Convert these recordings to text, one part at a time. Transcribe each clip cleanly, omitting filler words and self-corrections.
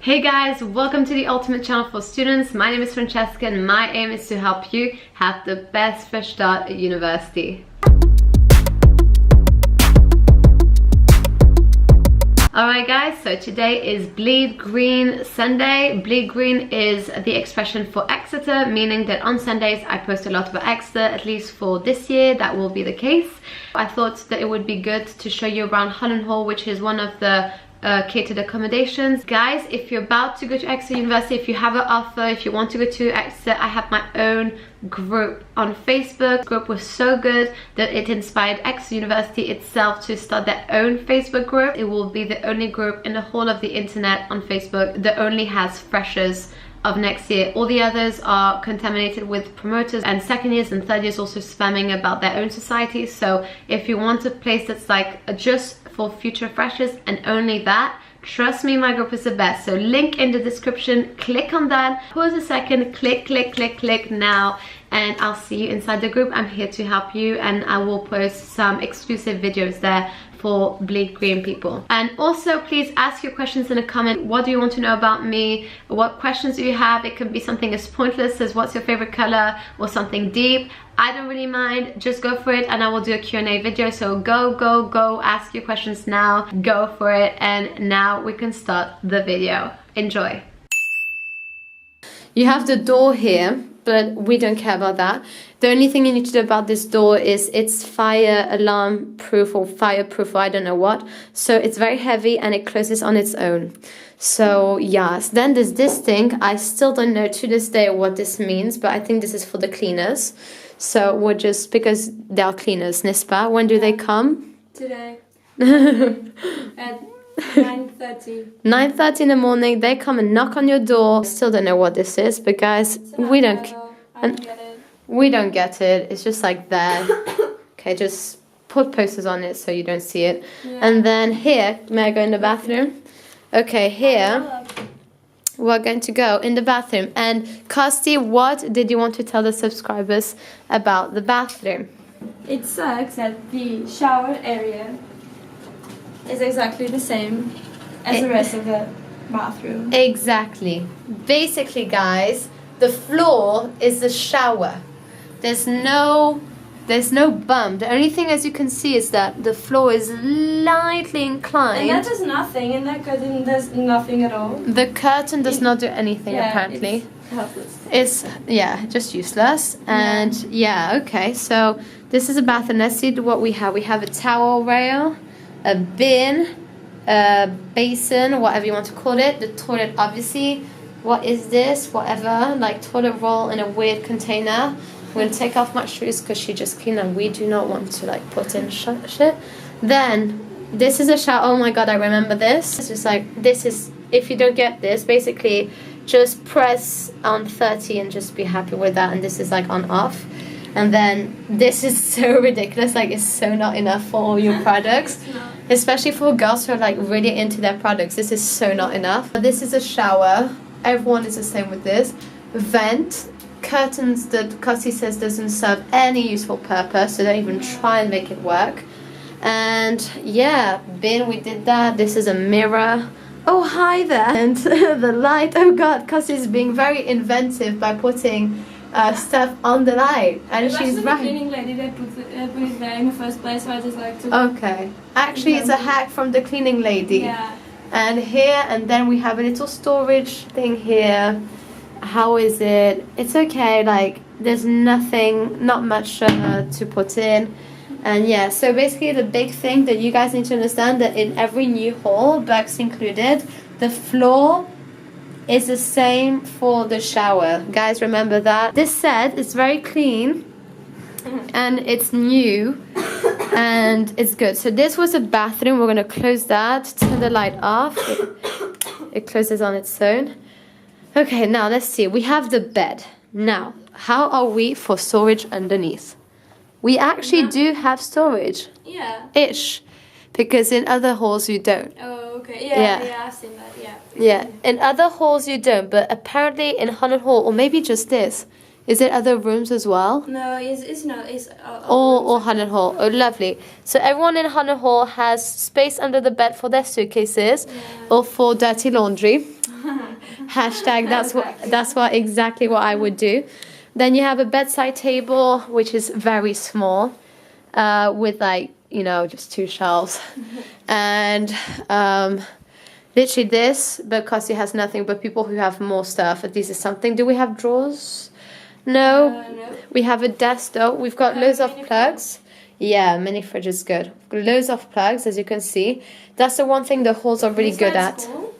Hey guys, welcome to the ultimate channel for students. My name is Francesca and my aim is to help you have the best fresh start at university. Alright guys, so today is Bleed Green Sunday. Bleed Green is the expression for Exeter, meaning that on Sundays I post a lot about Exeter, at least for this year that will be the case. I thought that it would be good to show you around Holland Hall, which is one of the catered accommodations. Guys, if you're about to go to Exeter University, if you have an offer, if you want to go to Exeter, I have my own group on Facebook. The group was so good that it inspired Exeter University itself to start their own Facebook group. It will be the only group in the whole of the internet on Facebook that only has freshers of next year. All the others are contaminated with promoters and second years and third years also spamming about their own societies. So if you want a place that's like just for future freshers and only that, trust me, my group is the best. So link in the description, click on that, pause a second, click now, and I'll see you inside the group. I'm here to help you and I will post some exclusive videos there for Bleed Green people. And also please ask your questions in a comment. What do you want to know about me? What questions do you have? It can be something as pointless as what's your favorite color, or something deep. I don't really mind, just go for it and I will do a Q&A video. So go ask your questions now, go for it, and now we can start the video. Enjoy. You have the door here, but we don't care about that. The only thing you need to do about this door is it's fire alarm proof or fireproof, or I don't know what. So it's very heavy and it closes on its own. So yes, then there's this thing. I still don't know to this day what this means, but I think this is for the cleaners. So we're just, because they are cleaners, n'est-ce pas? When do they come? Today. At 9:30. 9:30 in the morning, they come and knock on your door. Still don't know what this is, but guys, we don't get it. We don't get it. It's just like there. Okay, just put posters on it so you don't see it. Yeah. And then here, may I go in the bathroom? Okay, here we're going to go in the bathroom. And Kirsty, what did you want to tell the subscribers about the bathroom? It sucks that the shower area is exactly the same as the rest of the bathroom. Exactly. Basically, guys, the floor is the shower. There's no bump. The only thing, as you can see, is that the floor is lightly inclined. And that does nothing, and that curtain does nothing at all. The curtain does not do anything, apparently. It's helpless. It's, just useless. And okay, so this is a bathroom. Let's see what we have. We have a towel rail, a bin, a basin, whatever you want to call it. The toilet, obviously. What is this? Whatever, like toilet roll in a weird container. I'm going to take off my shoes because she just cleaned and we do not want to like put in shit. Then this is a shower. Oh my god, I remember this. It's just like, this is, if you don't get this, basically just press on 30 and just be happy with that. And this is like on off. And then this is so ridiculous, like it's so not enough for all your products. Especially for girls who are like really into their products. This is so not enough. This is a shower. Everyone is the same with this. Vent. Curtains that Kirsty says doesn't serve any useful purpose, so don't even try and make it work. And yeah, bin, we did that. This is a mirror. Oh, hi there. And the light. Oh god, Kirsty's being very inventive by putting stuff on the light, and she's right. The cleaning lady that put it there in the first place, so I just like to. Okay, actually, it's a hack from the cleaning lady. Yeah. And here, and then we have a little storage thing here. How is it? It's okay, like there's not much to put in. And yeah, so basically the big thing that you guys need to understand, that in every new hall, Berks included, the floor is the same for the shower. Guys, remember that. This set is very clean and it's new and it's good. So this was a bathroom. We're going to close that, turn the light off. It closes on its own. Okay, now let's see. We have the bed. Now, how are we for storage underneath? We actually do have storage. Yeah. Ish. Because in other halls you don't. Oh, okay. Yeah, I've seen that, yeah. Yeah, in other halls you don't, but apparently in Holland Hall, or maybe just this, is there other rooms as well? No, it's not. It's all Holland Hall. Oh, lovely. So everyone in Holland Hall has space under the bed for their suitcases or for dirty laundry. Hashtag that's what exactly what I would do. Then you have a bedside table, which is very small, with like, you know, just 2 shelves. And literally this, because it has nothing, but people who have more stuff, this is something. Do we have drawers? No. No. We have a desk though. We've got loads of plugs. Yeah, mini fridge is good. Loads of plugs, as you can see. That's the one thing the halls are really good at. Cool.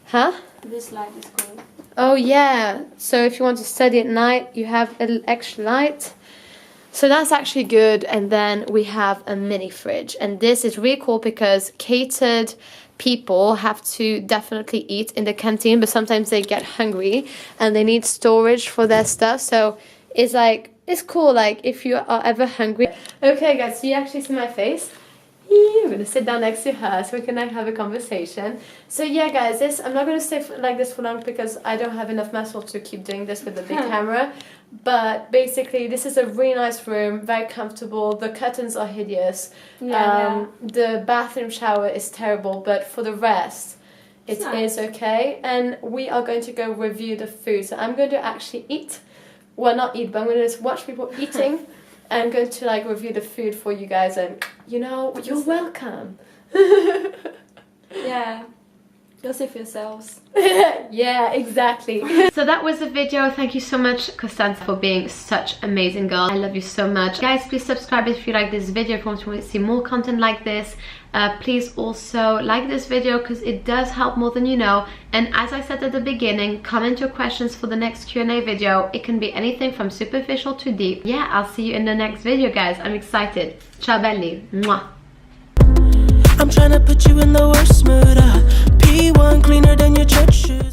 Huh? This light is cool. Oh yeah. So if you want to study at night, you have a little extra light. So that's actually good. And then we have a mini fridge. And this is really cool because catered people have to definitely eat in the canteen, but sometimes they get hungry and they need storage for their stuff. So it's like, it's cool, like if you are ever hungry. Okay guys, so you actually see my face. I'm gonna sit down next to her so we can like have a conversation. So yeah guys, this I'm not gonna stay like this for long because I don't have enough muscle to keep doing this with the big camera. But basically this is a really nice room, very comfortable. The curtains are hideous. The bathroom shower is terrible, but for the rest it is okay. And we are going to go review the food. So I'm going to actually eat. Well, not eat, but I'm going to just watch people eating. And I'm going to like review the food for you guys, and you know, you're welcome. Yeah, you'll see for yourselves. Yeah, exactly. So that was the video. Thank you so much, Costanza, for being such an amazing girl. I love you so much. Guys, please subscribe if you like this video, if you want to see more content like this. Please also like this video because it does help more than you know. And as I said at the beginning, comment your questions for the next Q&A video. It can be anything from superficial to deep. Yeah, I'll see you in the next video, guys. I'm excited. Ciao belli. Mwah. I'm trying to put you in the worst mood. P1 cleaner than your church shoes.